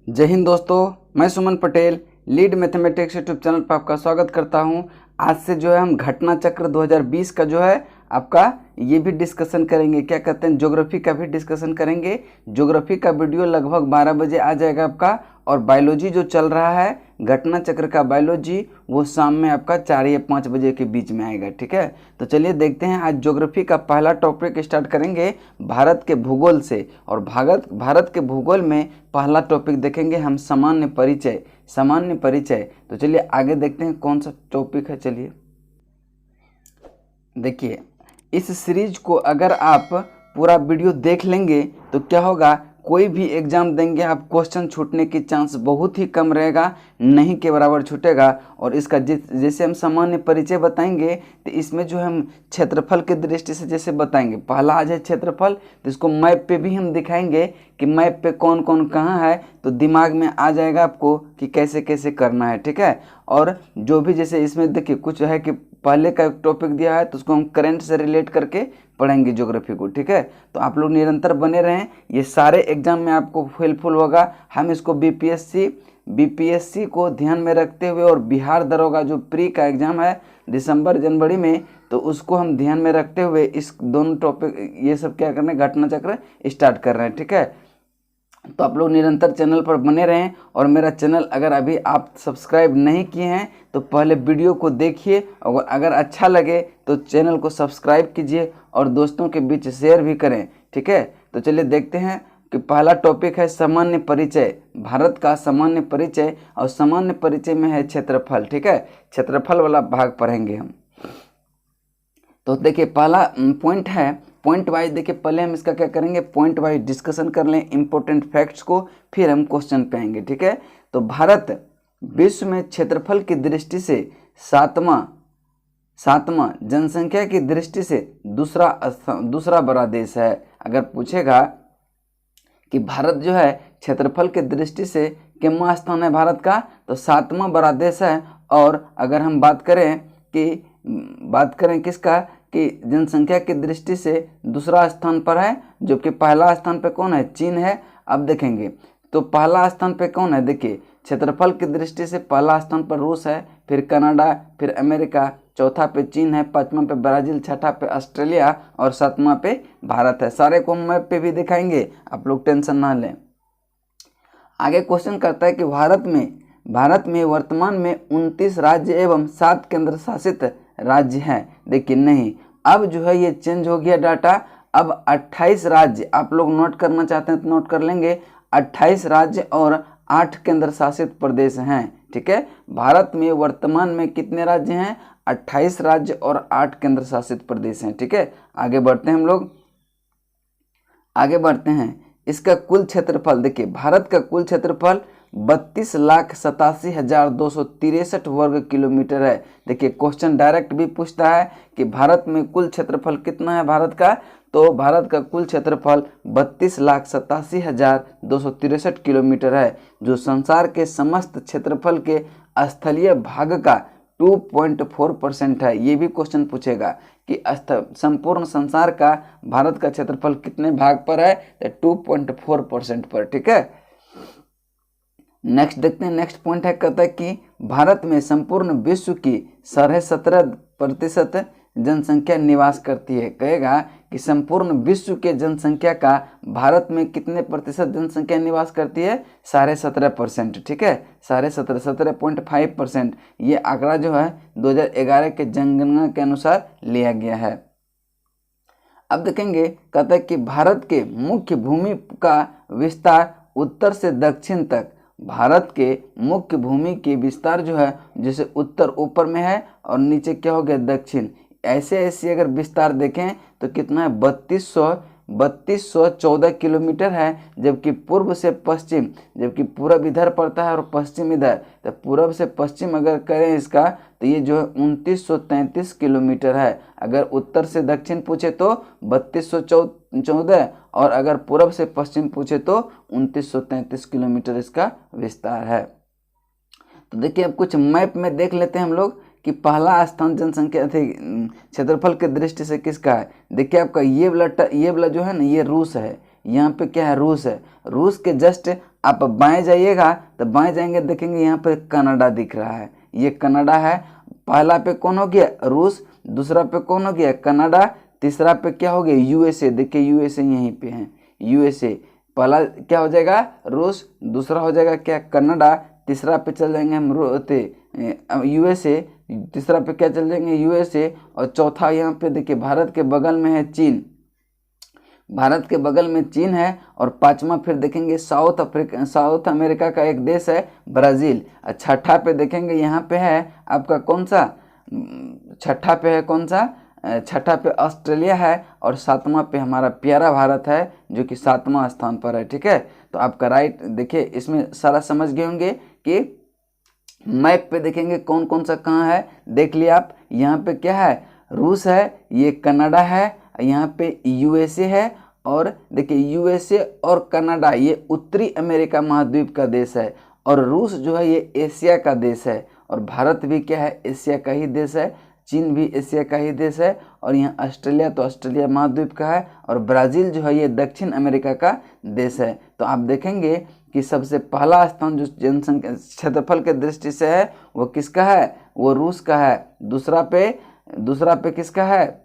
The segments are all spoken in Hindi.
जय हिंद दोस्तों, मैं Suman Patel lead mathematics YouTube channel पर आपका स्वागत करता हूं। आज से जो है हम घटना चक्र 2020 का जो है आपका ये भी डिस्कशन करेंगे। क्या कहते हैं, ज्योग्राफी का भी डिस्कशन करेंगे। ज्योग्राफी का वीडियो लगभग 12 बजे आ जाएगा आपका, और बायोलॉजी जो चल रहा है घटना चक्र का बायोलॉजी वो शाम में आपका 4 या 5 बजे के बीच में आएगा। ठीक है, तो चलिए देखते हैं। आज ज्योग्राफी का पहला टॉपिक स्टार्ट करेंगे भारत के भूगोल से, और भारत के भूगोल में पहला टॉपिक देखेंगे हम सामान्य परिचय। सामान्य परिचय, तो चलिए आगे देखते हैं कौन सा टॉपिक है। चलिए देखिए, इस सीरीज को अगर आप पूरा वीडियो देख लेंगे तो क्या होगा, कोई भी एग्जाम देंगे आप क्वेश्चन छूटने की चांस बहुत ही कम रहेगा, नहीं के बराबर छूटेगा। और इसका जैसे हम सामान्य परिचय बताएंगे तो इसमें जो हम क्षेत्रफल की दृष्टि से जैसे बताएंगे, पहला आज है क्षेत्रफल, तो इसको मैप पे भी हम दिखाएंगे कि मैप पे कौन कौन कहाँ है, तो दिमाग में आ जाएगा आपको कि कैसे कैसे करना है। ठीक है, और जो भी जैसे इसमें देखिए कुछ है कि पहले का एक टॉपिक दिया है तो उसको हम करंट से रिलेट करके पढ़ेंगे ज्योग्राफी को। ठीक है, तो आप लोग निरंतर बने रहें, ये सारे एग्जाम में आपको हेल्पफुल होगा। हम इसको बीपीएससी को ध्यान में रखते हुए, और बिहार दरोगा जो प्री का एग्जाम है दिसंबर जनवरी में, तो उसको हम ध्यान में रखते हुए इस दोनों टॉपिक ये सब क्या करना है, घटना चक्र स्टार्ट कर रहे हैं। ठीक है, तो आप लोग निरंतर चैनल पर बने रहें, और मेरा चैनल अगर अभी आप सब्सक्राइब नहीं किए हैं तो पहले वीडियो को देखिए, और अगर अच्छा लगे तो चैनल को सब्सक्राइब कीजिए और दोस्तों के बीच शेयर भी करें। ठीक है, तो चलिए देखते हैं कि पहला टॉपिक है सामान्य परिचय, भारत का सामान्य परिचय। और सामान्य परिचय में है क्षेत्रफल। ठीक है, क्षेत्रफल वाला भाग पढ़ेंगे हम। तो देखिए पहला पॉइंट है, पॉइंट वाइज देखिए, पहले हम इसका क्या करेंगे, पॉइंट वाइज डिस्कशन कर लें इंपॉर्टेंट फैक्ट्स को, फिर हम क्वेश्चन पे आएंगे। ठीक है, तो भारत विश्व में क्षेत्रफल की दृष्टि से सातवां जनसंख्या की दृष्टि से दूसरा बड़ा देश है। अगर पूछेगा कि भारत जो है क्षेत्रफल की दृष्टि से कितना स्थान है भारत का, तो 7वां बड़ा देश है। और अगर हम बात करें किसका, कि जनसंख्या की दृष्टि से दूसरा स्थान पर है, जबकि पहला स्थान पे कौन है, चीन है। अब देखेंगे तो पहला स्थान पे कौन है, देखिए क्षेत्रफल की दृष्टि से पहला स्थान पर रूस है, फिर कनाडा, फिर अमेरिका, चौथा पे चीन है, पांचवा पे ब्राजील, छठा पे ऑस्ट्रेलिया, और सातवां पे भारत है। सारे को मैप पे भी दिखाएंगे, आप लोग टेंशन ना लें। आगे क्वेश्चन करता है कि भारत में वर्तमान में 29 राज्य एवं 7 केंद्र शासित राज्य हैं। देखिए नहीं, अब जो है ये चेंज हो गया डाटा, अब 28 राज्य, आप लोग नोट करना चाहते हैं तो नोट कर लेंगे, 28 राज्य और 8 केंद्र शासित प्रदेश हैं। ठीक है, भारत में वर्तमान में कितने राज्य हैं, 28 राज्य और 8 केंद्र शासित प्रदेश हैं। ठीक है, आगे बढ़ते हैं हम लोग, आगे बढ़ते हैं। इसका कुल क्षेत्रफल देखिए, भारत का कुल क्षेत्रफल 32,87,263 वर्ग किलोमीटर है। देखिए क्वेश्चन डायरेक्ट भी पूछता है कि भारत में कुल क्षेत्रफल कितना है भारत का, तो भारत का कुल क्षेत्रफल 32,87,263 किलोमीटर है, जो संसार के समस्त क्षेत्रफल के स्थलीय भाग का 2.4% है। ये भी क्वेश्चन पूछेगा कि संपूर्ण संसार का भारत का क्षेत्रफल कितने भाग पर है, तो 2.4% पर। ठीक है, नेक्स्ट देखते हैं। नेक्स्ट पॉइंट है, कहता है कि भारत में संपूर्ण विश्व की 17.5% जनसंख्या निवास करती है। कहेगा कि संपूर्ण विश्व के जनसंख्या का भारत में कितने प्रतिशत जनसंख्या निवास करती है, 17.5%। ठीक है, 17.5%। ये आंकड़ा जो है 2011 के जनगणना के अनुसार लिया गया है। अब देखेंगे, कहता है कि भारत के मुख्य भूमि का विस्तार उत्तर से दक्षिण तक, भारत के मुख्य भूमि के विस्तार जो है, जैसे उत्तर ऊपर में है और नीचे क्या हो गया, दक्षिण, ऐसे अगर विस्तार देखें तो कितना है, 3214 किलोमीटर है। जबकि पूर्व से पश्चिम, जबकि पूरब इधर पड़ता है और पश्चिम इधर, तो पूरब से पश्चिम अगर करें इसका, तो ये जो है 2933 किलोमीटर है। अगर उत्तर से दक्षिण पूछे तो 3214, और अगर पूरब से पश्चिम पूछे तो 2933 किलोमीटर इसका विस्तार है। तो देखिए अब कुछ मैप में देख लेते हैं हम लोग कि पहला स्थान जनसंख्या क्षेत्रफल की दृष्टि से किसका है। देखिए आपका ये वाला जो है ना, ये रूस है, यहाँ पे क्या है, रूस है। रूस के जस्ट आप बाएं जाइएगा तो बाएं जाएंगे देखेंगे यहाँ पे कनाडा दिख रहा है, ये कनाडा है। पहला पे कौन हो गया? रूस। दूसरा पे कौन हो गया? कनाडा। तीसरा पे क्या हो गया? यूएसए। देखिए यूएसए यहीं पे है, यूएसए। पहला क्या हो जाएगा? रूस। दूसरा हो जाएगा क्या? कनाडा। तीसरा पे चल जाएंगे हम यूएसए। तीसरा पे क्या चल जाएंगे? यूएसए। और चौथा यहाँ पे देखिए भारत के बगल में है चीन, भारत के बगल में चीन है। और पांचवा फिर देखेंगे साउथ अमेरिका का एक देश है ब्राज़ील। छठा पे देखेंगे यहाँ पे है आपका कौन सा? छठा पे है कौन सा? छठा पे ऑस्ट्रेलिया है। और सातवां पे हमारा प्यारा भारत है जो कि 7वां स्थान पर है। ठीक है, तो आपका राइट देखिए इसमें सारा समझ गए होंगे कि मैप पे देखेंगे कौन कौन सा कहाँ है। देख लिया आप, यहाँ पे क्या है? रूस है, ये कनाडा है, यहाँ पे यूएसए है। और देखिए यूएसए और कनाडा ये उत्तरी अमेरिका महाद्वीप का देश है। और रूस जो है ये एशिया का देश है। और भारत भी क्या है? एशिया का ही देश है। चीन भी एशिया का ही देश है। और यहाँ ऑस्ट्रेलिया तो ऑस्ट्रेलिया महाद्वीप का है। और ब्राज़ील जो है ये दक्षिण अमेरिका का देश है। तो आप देखेंगे कि सबसे पहला स्थान जो जनसंख्या क्षेत्रफल के दृष्टि से है वो किसका है? वो रूस का है। दूसरा पे किसका है?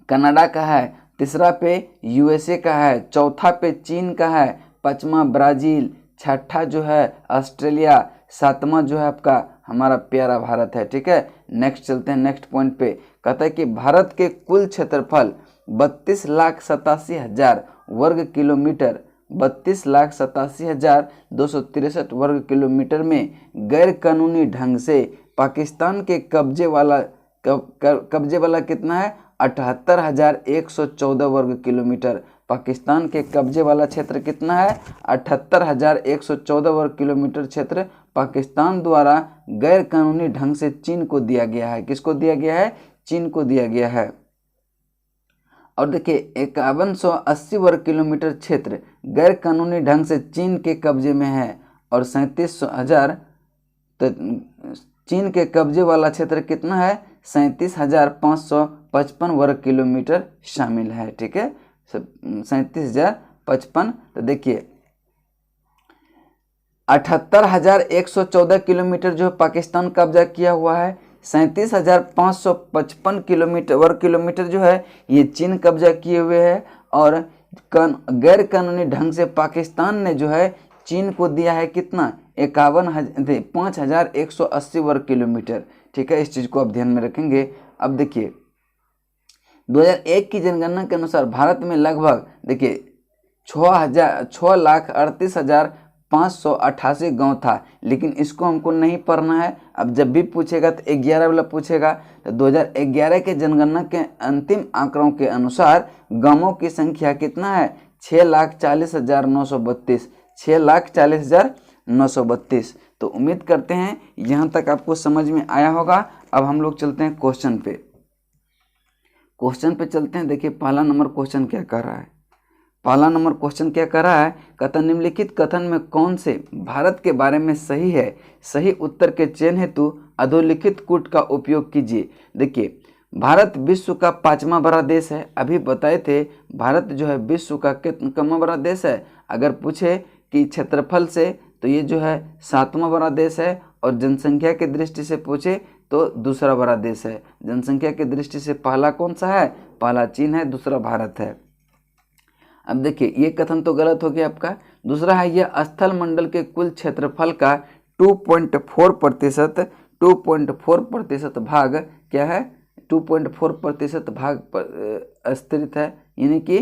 कनाडा का है। तीसरा पे यूएसए का है। चौथा पे चीन का है। पांचवा ब्राज़ील। छठा जो है ऑस्ट्रेलिया। सातवां जो है आपका हमारा प्यारा भारत है। ठीक है, नेक्स्ट चलते हैं नेक्स्ट पॉइंट पे। कहता है कि भारत के कुल क्षेत्रफल 32,87,000 वर्ग किलोमीटर, 32,87,263 वर्ग किलोमीटर में गैर कानूनी ढंग से पाकिस्तान के कब्जे वाला कितना है? 78,114 वर्ग किलोमीटर। पाकिस्तान के कब्जे वाला क्षेत्र कितना है? 78,114 वर्ग किलोमीटर क्षेत्र पाकिस्तान द्वारा गैर कानूनी ढंग से चीन को दिया गया है। किसको दिया गया है? चीन को दिया गया है। और देखिए 5180 वर्ग किलोमीटर क्षेत्र गैर कानूनी ढंग से चीन के कब्जे में है। और 37,000 तो चीन के कब्जे वाला क्षेत्र कितना है? 37,555 वर्ग किलोमीटर शामिल है। ठीक है, 37,055। तो देखिए 78,114 किलोमीटर जो पाकिस्तान कब्जा किया हुआ है, 37,555 किलोमीटर वर्ग किलोमीटर जो है ये चीन कब्जा किए हुए है। और गैर कानूनी ढंग से पाकिस्तान ने जो है चीन को दिया है कितना? 5,180 वर्ग किलोमीटर। ठीक है, इस चीज़ को आप ध्यान में रखेंगे। अब देखिए 2001 की जनगणना के अनुसार भारत में लगभग देखिए 6,38,588 गांव था। लेकिन इसको हमको नहीं पढ़ना है। अब जब भी पूछेगा तो 11 वाला पूछेगा। तो 2011 के जनगणना के अंतिम आंकड़ों के अनुसार गांवों की संख्या कितना है? 6,40,932। 6,40,932। तो उम्मीद करते हैं यहाँ तक आपको समझ में आया होगा। अब हम लोग चलते हैं क्वेश्चन पे। क्वेश्चन पे चलते हैं। देखिए पहला नंबर क्वेश्चन क्या कर रहा है? पहला नंबर क्वेश्चन क्या कर रहा है? कहता निम्नलिखित कथन में कौन से भारत के बारे में सही है? सही उत्तर के चयन हेतु अधोलिखित कूट का उपयोग कीजिए। देखिए भारत विश्व का 5वां बड़ा देश है। अभी बताए थे भारत जो है विश्व का कितना बड़ा देश है? अगर पूछे कि क्षेत्रफल से तो ये जो है 7वां बड़ा देश है। और जनसंख्या की दृष्टि से पूछे तो दूसरा बड़ा देश है। जनसंख्या की दृष्टि से पहला कौन सा है? पहला चीन है, दूसरा भारत है। अब देखिए ये कथन तो गलत हो गया आपका। दूसरा है यह स्थल मंडल के कुल क्षेत्रफल का 2.4% 2.4% भाग क्या है? 2.4% भाग पर स्थित है। यानी कि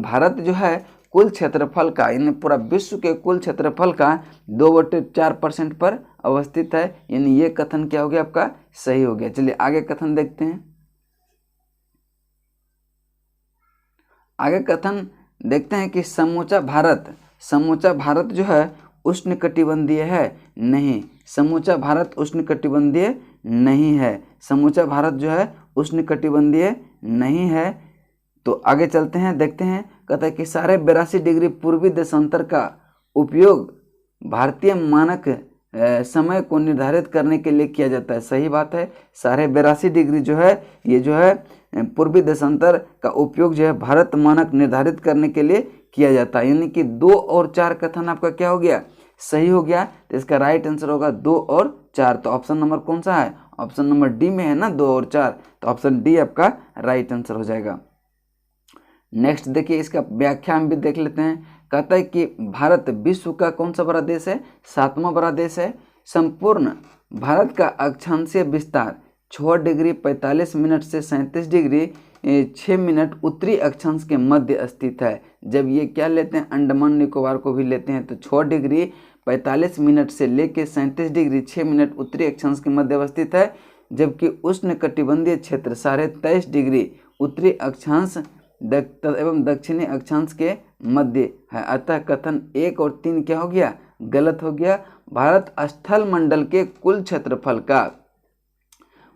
भारत जो है कुल क्षेत्रफल का यानी पूरा विश्व के कुल क्षेत्रफल का 2/4% पर अवस्थित है। यानी ये कथन क्या हो गया आपका? सही हो गया। चलिए आगे कथन देखते हैं। आगे कथन देखते हैं कि समूचा भारत जो है उष्णकटिबंधीय है। नहीं, समूचा भारत उष्णकटिबंधीय नहीं है। समूचा भारत जो है उष्णकटिबंधीय नहीं है। तो आगे चलते हैं, देखते हैं। कहता है कि 82.5 डिग्री पूर्वी देशांतर का उपयोग भारतीय मानक समय को निर्धारित करने के लिए किया जाता है। सही बात है। 82.5 डिग्री जो है ये जो है पूर्वी देशांतर का उपयोग जो है भारत मानक निर्धारित करने के लिए किया जाता है। यानी कि 2 और 4 कथन आपका क्या हो गया, सही हो गया। तो इसका राइट आंसर होगा 2 और 4। तो ऑप्शन नंबर कौन सा है, ऑप्शन नंबर डी में है ना 2 और 4, तो ऑप्शन डी आपका राइट आंसर हो जाएगा। नेक्स्ट देखिए इसका व्याख्या हम भी देख लेते हैं। कहता है कि भारत विश्व का कौन सा बड़ा देश है, 7वां बड़ा देश है। संपूर्ण भारत का अक्षांशीय विस्तार 6 डिग्री 45 मिनट से 37 डिग्री 6 मिनट उत्तरी अक्षांश के मध्य स्थित है। जब ये क्या लेते हैं, अंडमान निकोबार को भी लेते हैं, तो 6 डिग्री 45 मिनट से लेकर 37 डिग्री 6 मिनट उत्तरी अक्षांश के मध्य अवस्थित है। जबकि उष्ण कटिबंधीय क्षेत्र 23.5 डिग्री उत्तरी अक्षांश एवं दक्षिणी अक्षांश के मध्य है। अतः कथन 1 और 3 क्या हो गया, गलत हो गया। भारत स्थल मंडल के कुल क्षेत्रफल का,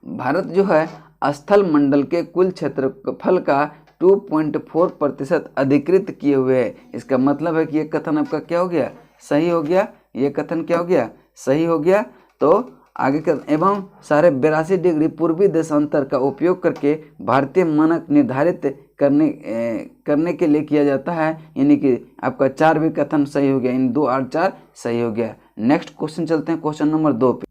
भारत जो है स्थल मंडल के कुल क्षेत्रफल का 2.4% अधिकृत किए हुए है। इसका मतलब है कि ये कथन आपका क्या हो गया, सही हो गया। ये कथन क्या हो गया, सही हो गया। तो आगे कर एवं 82.5 डिग्री पूर्वी देशांतर का उपयोग करके भारतीय मानक निर्धारित करने के लिए किया जाता है। यानी कि आपका 4 भी कथन सही हो गया, इन 2 और 4 सही हो गया। नेक्स्ट क्वेश्चन चलते हैं क्वेश्चन नंबर 2 पे।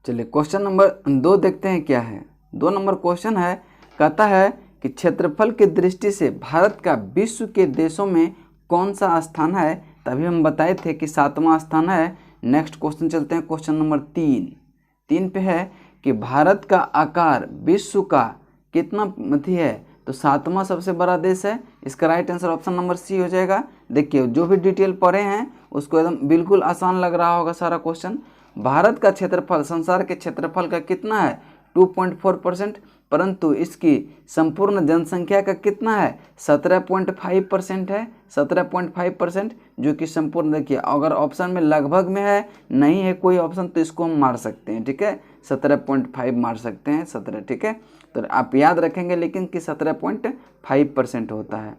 चलिए क्वेश्चन नंबर 2 देखते हैं क्या है। 2 नंबर क्वेश्चन है, कहता है कि क्षेत्रफल की दृष्टि से भारत का विश्व के देशों में कौन सा स्थान है। तभी हम बताए थे कि 7वां स्थान है। नेक्स्ट क्वेश्चन चलते हैं क्वेश्चन नंबर 3 पे है कि भारत का आकार विश्व का कितना मध्य है, तो 7वां सबसे बड़ा देश है। इसका right answer option number C हो जाएगा। देखिए जो भी डिटेल पढ़े हैं उसको एकदम बिल्कुल आसान लग रहा होगा सारा क्वेश्चन। भारत का क्षेत्रफल संसार के क्षेत्रफल का कितना है, 2.4%, परंतु इसकी संपूर्ण जनसंख्या का कितना है, 17.5% है। 17.5% जो कि संपूर्ण, देखिए अगर ऑप्शन में लगभग में है, नहीं है कोई ऑप्शन, तो इसको हम मार सकते हैं, ठीक है। 17.5 मार सकते हैं, 17, ठीक है। तो आप याद रखेंगे लेकिन कि 17.5% होता है।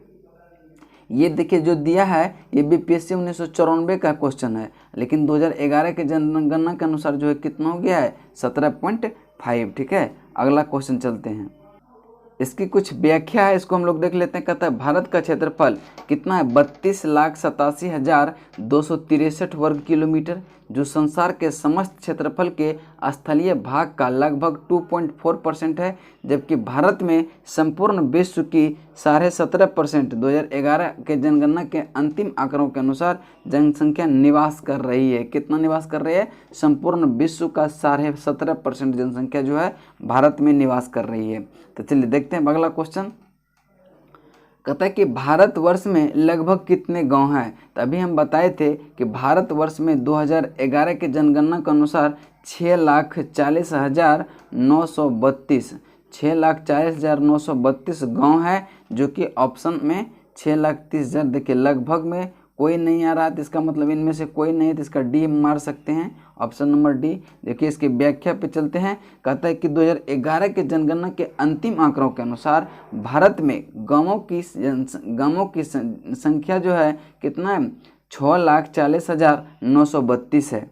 ये देखिए जो दिया है ये बीपीएससी 1994 का क्वेश्चन है, लेकिन 2011 के जनगणना के अनुसार जो है कितना हो गया है, 17.5, ठीक है। अगला क्वेश्चन चलते हैं, इसकी कुछ व्याख्या है, इसको हम लोग देख लेते हैं। कहता है भारत का क्षेत्रफल कितना है, 32,87,263 वर्ग किलोमीटर, जो संसार के समस्त क्षेत्रफल के स्थलीय भाग का लगभग 2.4% है। जबकि भारत में संपूर्ण विश्व की 17.5% 2011 के जनगणना के अंतिम आंकड़ों के अनुसार जनसंख्या निवास कर रही है। कितना निवास कर रही है, संपूर्ण विश्व का 17.5% जनसंख्या जो है भारत में निवास कर रही है। तो चलिए देखते हैं अगला क्वेश्चन। कहता है कि भारतवर्ष में लगभग कितने गांव हैं। तभी हम बताए थे कि भारतवर्ष में 2011 के जनगणना के अनुसार 6,40,932 6,40,932 गांव है, जो कि ऑप्शन में 6,30,000। देखिए लगभग में कोई नहीं आ रहा है, तो इसका मतलब इनमें से कोई नहीं है, तो इसका डी मार सकते हैं, ऑप्शन नंबर डी। देखिए इसकी व्याख्या पे चलते हैं। कहता है कि 2011 के जनगणना के अंतिम आंकड़ों के अनुसार भारत में गांवों की संख्या जो है कितना है, 6,40,932 है।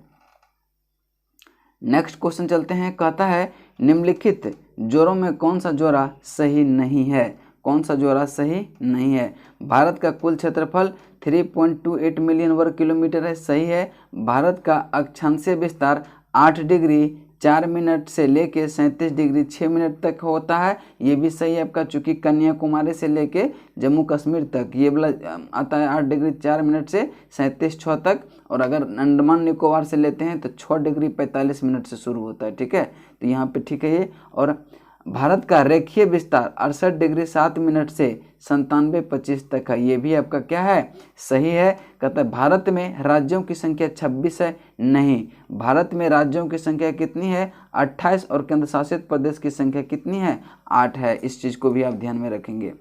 नेक्स्ट क्वेश्चन चलते हैं। कहता है निम्नलिखित जोड़ों में कौन सा जोड़ा सही नहीं है, कौन सा जोड़ा सही नहीं है। भारत का कुल क्षेत्रफल 3.28 मिलियन वर्ग किलोमीटर है, सही है। भारत का अक्षांशीय विस्तार 8 डिग्री 4 मिनट से लेके 37 डिग्री 6 मिनट तक होता है, ये भी सही है आपका, चूँकि कन्याकुमारी से लेके जम्मू कश्मीर तक ये वाला आता है 8 डिग्री 4 मिनट से 37 तक। और अगर अंडमान निकोबार से लेते हैं तो 6 डिग्री 45 मिनट से शुरू होता है, ठीक है। तो यहाँ पे ठीक है ये। और भारत का रेखीय विस्तार 68 डिग्री 7 मिनट से 97.25 तक है, ये भी आपका क्या है, सही है। कहता है भारत में राज्यों की संख्या 26 है, नहीं, भारत में राज्यों की संख्या कितनी है, 28, और केंद्र शासित प्रदेश की संख्या कितनी है, 8 है। इस चीज़ को भी आप ध्यान में रखेंगे।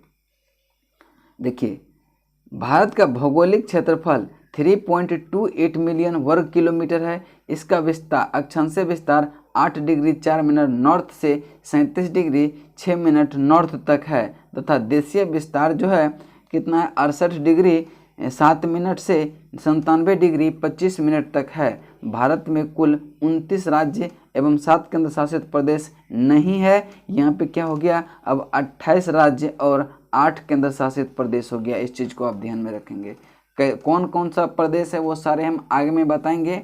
देखिए भारत का भौगोलिक क्षेत्रफल 3.28 मिलियन वर्ग किलोमीटर है। इसका विस्तार अक्षांशीय विस्तार 8 डिग्री 4 मिनट नॉर्थ से 37 डिग्री 6 मिनट नॉर्थ तक है, तथा देशीय विस्तार जो है कितना है, 68 डिग्री 7 मिनट से 97 डिग्री 25 मिनट तक है। भारत में कुल 29 राज्य एवं 7 केंद्र शासित प्रदेश नहीं है। यहाँ पे क्या हो गया, अब 28 राज्य और 8 केंद्र शासित प्रदेश हो गया। इस चीज़ को आप ध्यान में रखेंगे। कौन कौन सा प्रदेश है वो सारे हम आगे में बताएंगे।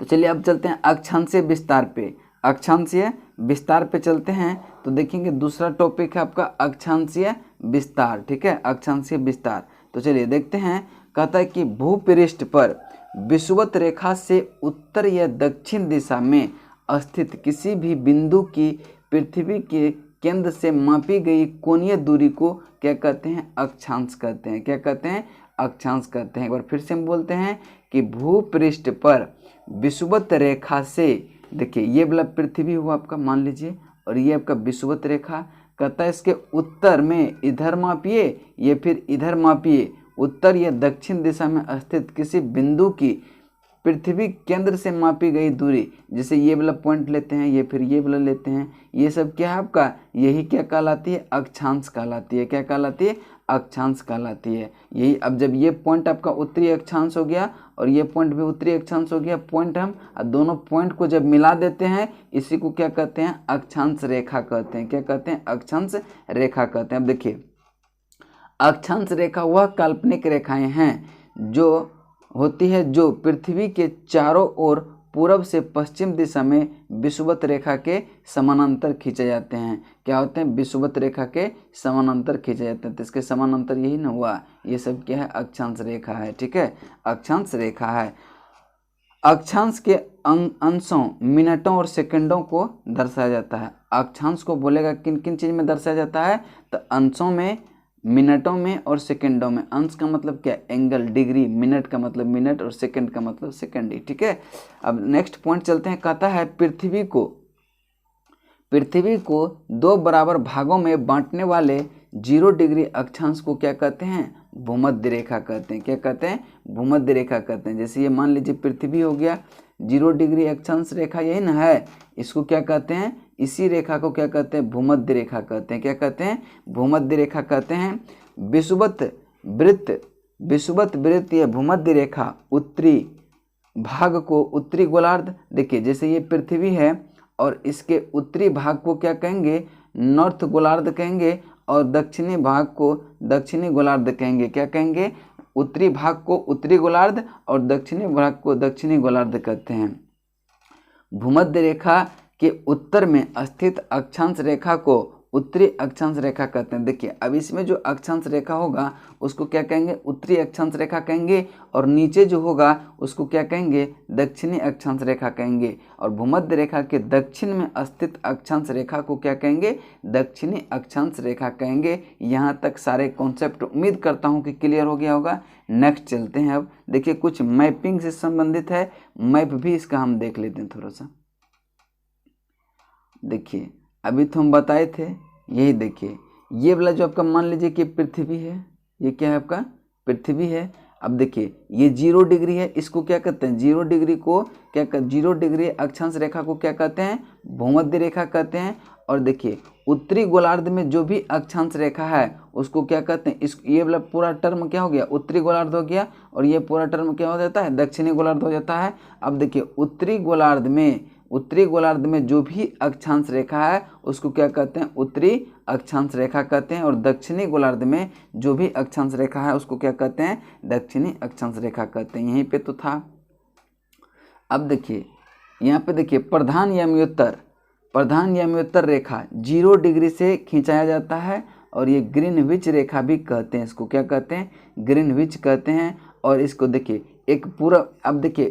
तो चलिए अब चलते हैं अक्षांशीय विस्तार पे। अक्षांशीय विस्तार पे चलते हैं तो देखेंगे दूसरा टॉपिक है आपका अक्षांशीय विस्तार। ठीक है, अक्षांशीय विस्तार। तो चलिए देखते हैं। कहता है कि भूपृष्ठ पर विषुवत रेखा से उत्तर या दक्षिण दिशा में स्थित किसी भी बिंदु की पृथ्वी के केंद्र से मापी गई कोणीय दूरी को क्या कहते हैं, अक्षांश कहते हैं। क्या कहते हैं, अक्षांश कहते हैं। एक बार फिर से हम बोलते हैं कि भूपृष्ठ पर विषुवत रेखा से, देखिए ये वाला पृथ्वी हुआ आपका मान लीजिए, और ये आपका विषुवत रेखा। कहता है इसके उत्तर में इधर मापिए या फिर इधर मापिए, उत्तर या दक्षिण दिशा में स्थित किसी बिंदु की पृथ्वी केंद्र से मापी गई दूरी, जैसे ये वाला पॉइंट लेते हैं, ये फिर ये वाला लेते हैं, ये सब क्या है आपका, यही क्या कहलाती है, अक्षांश कहलाती है। क्या कहलाती है, अक्षांश कहलाती है। यही अब जब ये पॉइंट आपका उत्तरी अक्षांश हो गया और ये पॉइंट भी उत्तरी अक्षांश हो गया, पॉइंट हम दोनों पॉइंट को जब मिला देते हैं इसी को क्या कहते हैं, अक्षांश रेखा कहते हैं। क्या कहते हैं, अक्षांश रेखा कहते हैं। अब देखिए अक्षांश रेखा वह काल्पनिक रेखाएं हैं जो होती है जो पृथ्वी के चारों ओर पूरब से पश्चिम दिशा में विषुवत रेखा के समानांतर खींचे जाते हैं। क्या होते हैं, विषुवत रेखा के समानांतर खींचे जाते हैं। तो इसके समानांतर यही ना हुआ, ये सब क्या है, अक्षांश रेखा है। ठीक है, अक्षांश रेखा है। अक्षांश के अंशों, मिनटों और सेकंडों को दर्शाया जाता है। अक्षांश को बोलेगा किन किन चीज में दर्शाया जाता है, तो अंशों में, मिनटों में और सेकंडों में। अंश का मतलब क्या, एंगल, डिग्री, मिनट का मतलब मिनट और सेकंड का मतलब सेकंड ही। ठीक है, अब नेक्स्ट पॉइंट चलते हैं। कहता है पृथ्वी को 2 बराबर भागों में बांटने वाले 0 डिग्री अक्षांश को क्या कहते हैं, भूमध्य रेखा कहते हैं। क्या कहते हैं, भूमध्य रेखा कहते हैं। जैसे ये मान लीजिए पृथ्वी हो गया, 0 डिग्री अक्षांश रेखा यही ना है, इसको क्या कहते हैं, इसी रेखा को क्या कहते हैं, भूमध्य रेखा कहते हैं। क्या कहते हैं, भूमध्य रेखा कहते हैं। विषुवत वृत्त या भूमध्य रेखा उत्तरी भाग को उत्तरी गोलार्ध, देखिए जैसे ये पृथ्वी है और इसके उत्तरी भाग को क्या कहेंगे, नॉर्थ गोलार्ध कहेंगे, और दक्षिणी भाग को दक्षिणी गोलार्ध कहेंगे। क्या कहेंगे, उत्तरी भाग को उत्तरी गोलार्ध और दक्षिणी भाग को दक्षिणी गोलार्ध कहते हैं। भूमध्य रेखा के उत्तर में स्थित अक्षांश रेखा को उत्तरी अक्षांश रेखा कहते हैं। देखिए अब इसमें जो अक्षांश रेखा होगा उसको क्या कहेंगे, उत्तरी अक्षांश रेखा कहेंगे, और नीचे जो होगा उसको क्या कहेंगे, दक्षिणी अक्षांश रेखा कहेंगे। और भूमध्य रेखा के दक्षिण में स्थित अक्षांश रेखा को क्या कहेंगे, दक्षिणी अक्षांश रेखा कहेंगे। यहाँ तक सारे कॉन्सेप्ट उम्मीद करता हूँ कि क्लियर हो गया होगा। नेक्स्ट चलते हैं। अब देखिए कुछ मैपिंग से संबंधित है, मैप भी इसका हम देख लेते हैं थोड़ा सा। देखिए अभी तो हम बताए थे, यही देखिए ये वाला जो आपका मान लीजिए कि पृथ्वी है, ये क्या है आपका, पृथ्वी है। अब देखिए ये 0 डिग्री है, इसको क्या कहते हैं, 0 डिग्री को क्या कहते, 0 डिग्री अक्षांश रेखा को क्या कहते हैं, भूमध्य रेखा कहते हैं। और देखिए उत्तरी गोलार्ध में जो भी अक्षांश रेखा है उसको क्या कहते हैं, इस ये वाला पूरा टर्म क्या हो गया, उत्तरी गोलार्ध हो गया, और ये पूरा टर्म क्या हो जाता है, दक्षिणी गोलार्ध हो जाता है। अब देखिए उत्तरी गोलार्ध में जो भी अक्षांश रेखा है उसको क्या कहते हैं, उत्तरी अक्षांश रेखा कहते हैं। और दक्षिणी गोलार्ध में जो भी अक्षांश रेखा है उसको क्या कहते हैं, दक्षिणी अक्षांश रेखा कहते हैं। यहीं पे तो था। अब देखिए यहाँ पे देखिए प्रधान या म्योत्तर रेखा 0 डिग्री से खिंचाया जाता है, और ये ग्रीनविच रेखा भी कहते हैं। इसको क्या कहते हैं, ग्रीनविच कहते हैं। और इसको देखिए एक पूरा, अब देखिए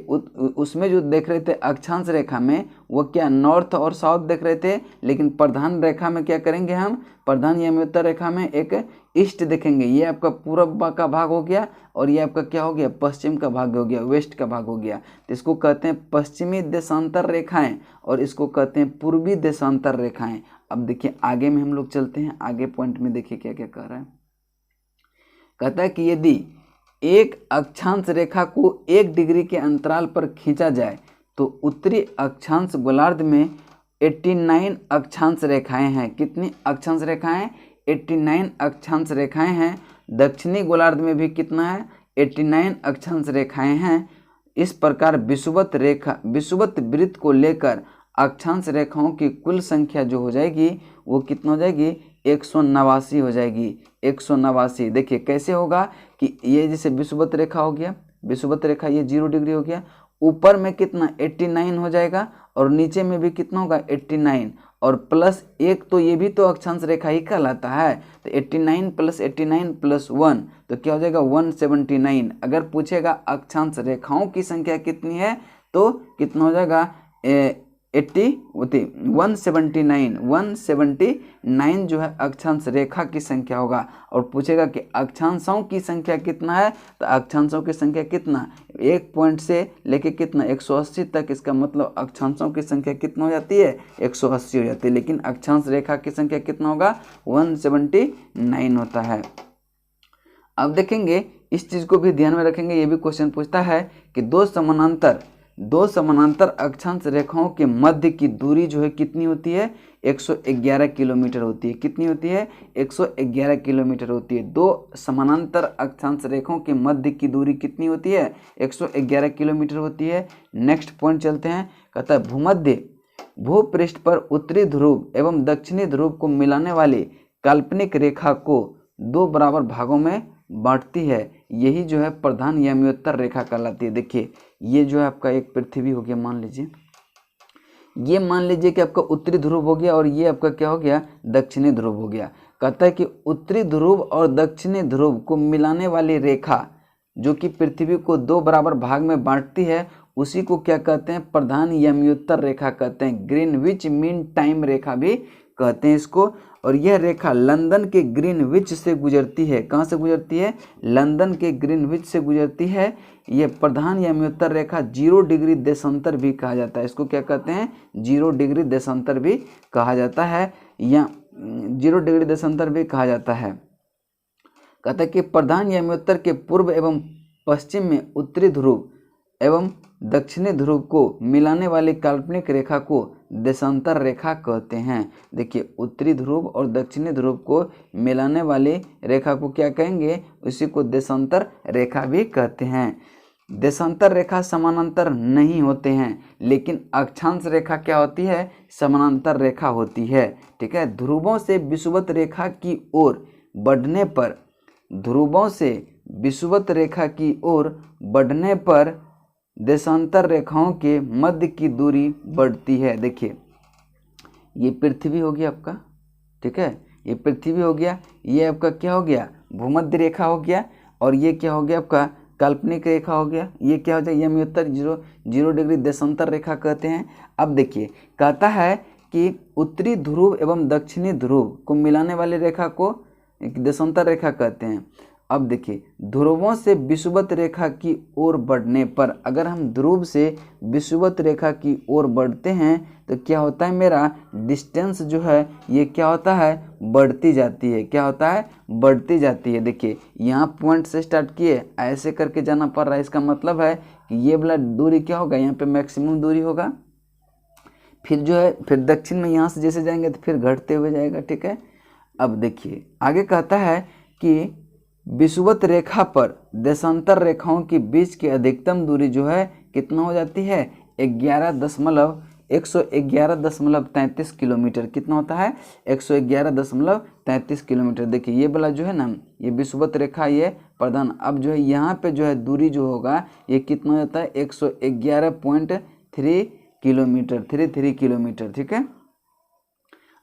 उसमें जो देख रहे थे अक्षांश रेखा में वो क्या नॉर्थ और साउथ देख रहे थे, लेकिन प्रधान रेखा में क्या करेंगे हम, प्रधान या म्योत्तर रेखा में एक ईस्ट देखेंगे। ये आपका पूर्व का भाग हो गया, और ये आपका क्या हो गया, पश्चिम का भाग हो गया, वेस्ट का भाग हो गया। तो इसको कहते हैं पश्चिमी देशांतर रेखाएं, और इसको कहते हैं पूर्वी देशांतर रेखाएं। अब देखिए आगे में हम लोग चलते हैं, आगे पॉइंट में देखिए क्या क्या कह रहा है। कहता है कि यदि एक अक्षांश रेखा को 1 डिग्री के अंतराल पर खींचा जाए तो उत्तरी अक्षांश गोलार्ध में 89 अक्षांश रेखाएं हैं। कितनी अक्षांश रेखाएं, 89 अक्षांश रेखाएं हैं। दक्षिणी गोलार्ध में भी कितना है 89 अक्षांश रेखाएं हैं। इस प्रकार विषुवत वृत्त को लेकर अक्षांश रेखाओं की कुल संख्या जो हो जाएगी वो कितना हो जाएगी 189 हो जाएगी। 189 देखिए कैसे होगा कि ये जैसे विषुवत रेखा हो गया, विषुवत रेखा ये 0 डिग्री हो गया, ऊपर में कितना 89 हो जाएगा और नीचे में भी कितना होगा 89 और प्लस 1, तो ये भी तो अक्षांश रेखा ही कहलाता है। तो 89 + 89 + 1 तो क्या हो जाएगा 179। अगर पूछेगा अक्षांश रेखाओं की संख्या कितनी है तो कितना हो जाएगा 179 जो है अक्षांश रेखा की संख्या होगा। और पूछेगा कि अक्षांशों की संख्या कितना है तो अक्षांशों की संख्या कितना 1 पॉइंट से लेके कितना 180 तक, इसका मतलब अक्षांशों की संख्या कितना हो जाती है 180 हो जाती है, लेकिन अक्षांश रेखा की संख्या कितना होगा 179 होता है। अब देखेंगे इस चीज़ को भी ध्यान में रखेंगे, ये भी क्वेश्चन पूछता है कि दो समानांतर अक्षांश रेखाओं के मध्य की दूरी जो है कितनी होती है 111 किलोमीटर होती है। कितनी होती है 111 किलोमीटर होती है। दो समानांतर अक्षांश रेखाओं के मध्य की दूरी कितनी होती है 111 किलोमीटर होती है। नेक्स्ट पॉइंट चलते हैं, कहता है भूमध्य भूपृष्ठ पर उत्तरी ध्रुव एवं दक्षिणी ध्रुव को मिलाने वाली काल्पनिक रेखा को 2 बराबर भागों में बांटती है, यही जो है प्रधान याम्योत्तर रेखा कहलाती है। देखिए ये जो है आपका एक पृथ्वी हो गया, मान लीजिए ये मान लीजिए कि आपका उत्तरी ध्रुव हो गया और ये आपका क्या हो गया दक्षिणी ध्रुव हो गया। कहता है कि उत्तरी ध्रुव और दक्षिणी ध्रुव को मिलाने वाली रेखा जो कि पृथ्वी को 2 बराबर भाग में बांटती है उसी को क्या कहते हैं प्रधान याम्योत्तर रेखा कहते हैं। ग्रीनविच मीन टाइम रेखा भी कहते हैं इसको। और यह रेखा लंदन के ग्रीनविच से गुजरती है। कहाँ से गुजरती है लंदन के ग्रीनविच से गुजरती है। यह प्रधान याम्योत्तर रेखा 0 डिग्री देशांतर भी कहा जाता है। इसको क्या कहते हैं 0 डिग्री देशांतर भी कहा जाता है या 0 डिग्री देशांतर भी कहा जाता है। कहता है कि प्रधान याम्योत्तर के पूर्व एवं पश्चिम में उत्तरी ध्रुव एवं दक्षिणी ध्रुव को मिलाने वाली काल्पनिक रेखा को देशांतर रेखा कहते हैं। देखिए उत्तरी ध्रुव और दक्षिणी ध्रुव को मिलाने वाली रेखा को क्या कहेंगे, उसी को देशांतर रेखा भी कहते हैं। देशांतर रेखा समानांतर नहीं होते हैं, लेकिन अक्षांश रेखा क्या होती है समानांतर रेखा होती है। ठीक है, ध्रुवों से विषुवत रेखा की ओर बढ़ने पर ध्रुवों से विषुवत रेखा की ओर बढ़ने पर देशांतर रेखाओं के मध्य की दूरी बढ़ती है। देखिए ये पृथ्वी हो गया आपका, ठीक है, ये पृथ्वी हो गया, ये आपका क्या हो गया भूमध्य रेखा हो गया और ये क्या हो गया आपका काल्पनिक रेखा हो गया। ये क्या हो जाए याम्योत्तर 0 डिग्री देशांतर रेखा कहते हैं। अब देखिए कहता है कि उत्तरी ध्रुव एवं दक्षिणी ध्रुव को मिलाने वाली रेखा को देशांतर रेखा कहते हैं। अब देखिए ध्रुवों से विषुवत रेखा की ओर बढ़ने पर, अगर हम ध्रुव से विषुवत रेखा की ओर बढ़ते हैं तो क्या होता है मेरा डिस्टेंस जो है ये क्या होता है बढ़ती जाती है। क्या होता है बढ़ती जाती है। देखिए यहाँ पॉइंट से स्टार्ट किए ऐसे करके जाना पड़ रहा है, इसका मतलब है कि ये वाला दूरी क्या होगा यहाँ पे मैक्सिमम दूरी होगा। फिर जो है फिर दक्षिण में यहाँ से जैसे जाएंगे तो फिर घटते हुए जाएगा। ठीक है, अब देखिए आगे कहता है कि विषुवत रेखा पर देशांतर रेखाओं के बीच की अधिकतम दूरी जो है कितना हो जाती है 111.33 किलोमीटर। कितना होता है 111.33 किलोमीटर। देखिए ये वाला जो है ना ये विषुवत रेखा ये प्रधान, अब जो है यहाँ पे जो है दूरी जो होगा ये कितना हो जाता है 111.3 किलोमीटर 33 किलोमीटर। ठीक है,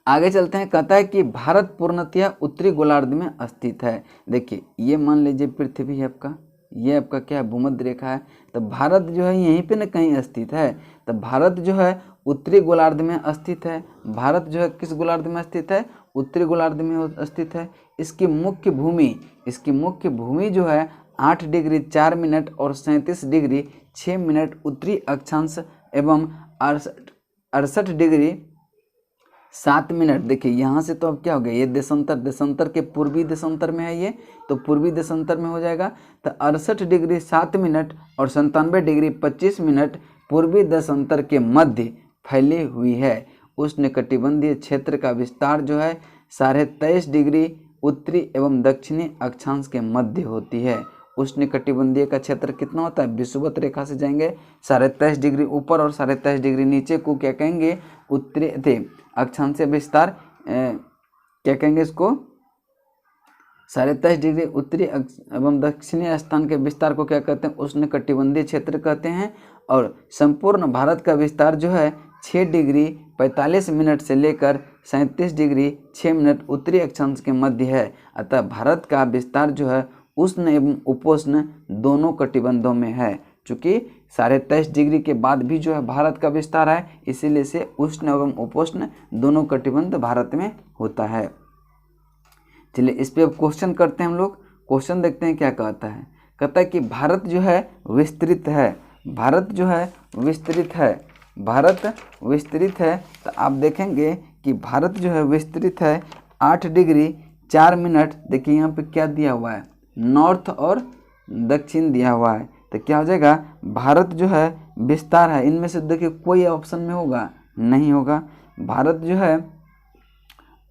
आगे चलते हैं। कहता है कि भारत पूर्णतया उत्तरी गोलार्ध में स्थित है। देखिए ये मान लीजिए पृथ्वी है आपका, ये आपका क्या है भूमध्य रेखा है, तो भारत जो है यहीं पे न कहीं स्थित है। तो भारत जो है उत्तरी गोलार्ध में स्थित है। भारत जो है किस गोलार्ध में स्थित है उत्तरी गोलार्ध में स्थित है। इसकी मुख्य भूमि जो है 8 डिग्री 4 मिनट और 37 डिग्री 6 मिनट उत्तरी अक्षांश एवं 68 डिग्री 7 मिनट। देखिए यहाँ से तो अब क्या हो गया ये देशांतर के पूर्वी देशांतर में है, ये तो पूर्वी देशांतर में हो जाएगा। तो 68 डिग्री 7 मिनट और 97 डिग्री 25 मिनट पूर्वी देशांतर के मध्य फैली हुई है। उष्णकटिबंधीय क्षेत्र का विस्तार जो है 23.5 डिग्री उत्तरी एवं दक्षिणी अक्षांश के मध्य होती है। उष्णकटिबंधीय का क्षेत्र कितना होता है, विषुवत रेखा से जाएंगे 23.5 डिग्री ऊपर और 23.5 डिग्री नीचे को क्या कहेंगे, उत्तरी अक्षांशीय विस्तार क्या कहेंगे इसको, 23.5 डिग्री उत्तरी एवं दक्षिणी स्थान के विस्तार को क्या कहते हैं, उष्णकटिबंधीय क्षेत्र कहते हैं। और संपूर्ण भारत का विस्तार जो है 6 डिग्री 45 मिनट से लेकर 37 डिग्री 6 मिनट उत्तरी अक्षांश के मध्य है। अतः भारत का विस्तार जो है उष्ण एवं उपोष्ण दोनों कटिबंधों में है। चूँकि 23.5 डिग्री के बाद भी जो है भारत का विस्तार है, इसीलिए से उष्ण एवं उपोष्ण दोनों कटिबंध भारत में होता है। चलिए इस पे अब क्वेश्चन करते हैं हम लोग। क्वेश्चन देखते हैं क्या कहता है। कहता है कि भारत जो है विस्तृत है, भारत जो है विस्तृत है, भारत विस्तृत है। तो आप देखेंगे कि भारत जो है विस्तृत है 8 डिग्री 4 मिनट। देखिए यहाँ पे क्या दिया हुआ है, नॉर्थ और दक्षिण दिया हुआ है। तो क्या हो जाएगा, भारत जो है विस्तार है, इनमें से देखिए कोई ऑप्शन में होगा, नहीं होगा। भारत जो है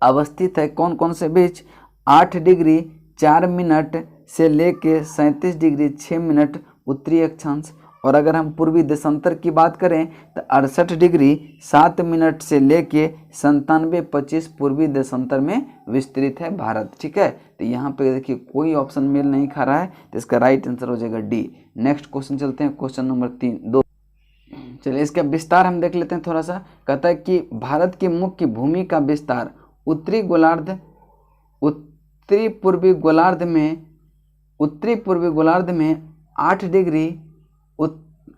अवस्थित है कौन कौन से बीच, 8 डिग्री 4 मिनट से लेके 37 डिग्री 6 मिनट उत्तरी अक्षांश। और अगर हम पूर्वी देशांतर की बात करें तो 68 डिग्री 7 मिनट से लेके 97.25 पूर्वी देशांतर में विस्तृत है भारत। ठीक है, तो यहाँ पे देखिए कोई ऑप्शन मेल नहीं खा रहा है, तो इसका राइट आंसर हो जाएगा डी। नेक्स्ट क्वेश्चन चलते हैं, क्वेश्चन नंबर 2। चलिए इसका विस्तार हम देख लेते हैं थोड़ा सा। कहता है कि भारत की मुख्य भूमि का विस्तार उत्तरी पूर्वी गोलार्ध में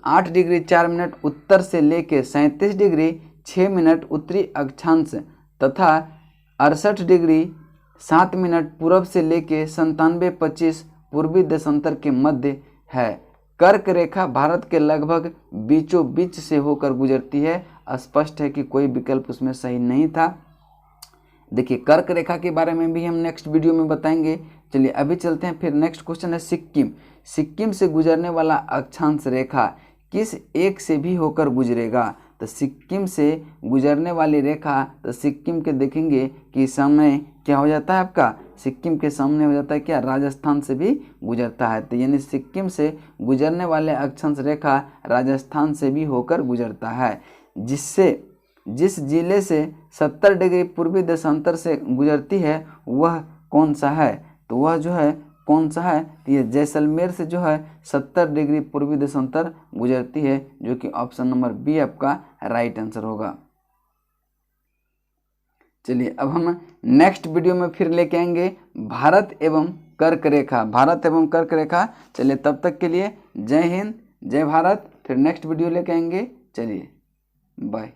8 डिग्री 4 मिनट उत्तर से लेके 37 डिग्री 6 मिनट उत्तरी अक्षांश तथा 68 डिग्री 7 मिनट पूर्व से लेके 97.25 पूर्वी देशांतर के मध्य है। कर्क रेखा भारत के लगभग बीचों बीच से होकर गुजरती है। स्पष्ट है कि कोई विकल्प उसमें सही नहीं था। देखिए कर्क रेखा के बारे में भी हम नेक्स्ट वीडियो में बताएंगे। चलिए अभी चलते हैं फिर। नेक्स्ट क्वेश्चन है सिक्किम से गुजरने वाला अक्षांश रेखा किस एक से भी होकर गुजरेगा। तो सिक्किम से गुजरने वाली रेखा, तो सिक्किम के देखेंगे कि सामने क्या हो जाता है आपका, सिक्किम के सामने हो जाता है क्या, राजस्थान से भी गुजरता है। तो यानी सिक्किम से गुजरने वाले अक्षांश रेखा राजस्थान से भी होकर गुजरता है। जिस जिले से 70 डिग्री पूर्वी देशांतर से गुजरती है वह कौन सा है। तो वह जो है कौन सा है, तो ये जैसलमेर से जो है 70 डिग्री पूर्वी देशांतर गुजरती है, जो कि ऑप्शन नंबर बी आपका राइट आंसर होगा। चलिए अब हम नेक्स्ट वीडियो में फिर लेके आएंगे भारत एवं कर्क रेखा। चलिए तब तक के लिए जय हिंद जय भारत। फिर नेक्स्ट वीडियो लेके आएंगे। चलिए बाय।